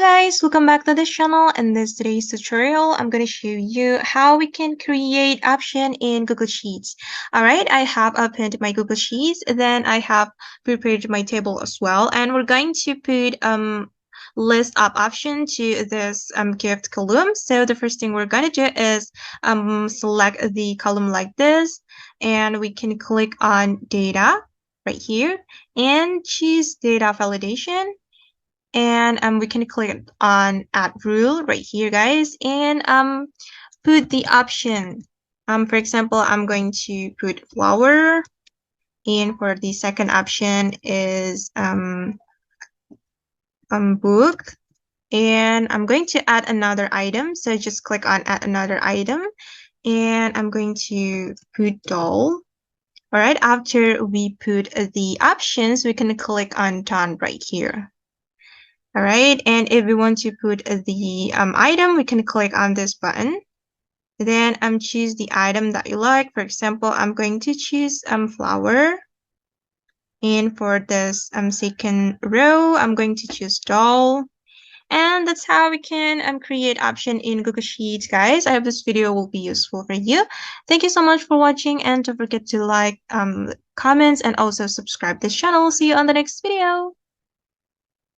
guys, welcome back to this channel. In this today's tutorial, I'm going to show you how we can create option in Google Sheets. Alright, I have opened my Google Sheets, then I have prepared my table as well, and we're going to put list of option to this gift column. So the first thing we're going to do is select the column like this, and we can click on data right here and choose data validation. And we can click on add rule right here, guys, and put the option. For example, I'm going to put flower, and for the second option is book, and I'm going to add another item. So just click on add another item, and I'm going to put doll. All right, after we put the options, we can click on done right here. All right, and if we want to put the item, we can click on this button. Then choose the item that you like. For example, I'm going to choose flower. And for this second row, I'm going to choose doll. And that's how we can create option in Google Sheets, guys. I hope this video will be useful for you. Thank you so much for watching, and don't forget to like, comments, and also subscribe this channel. See you on the next video.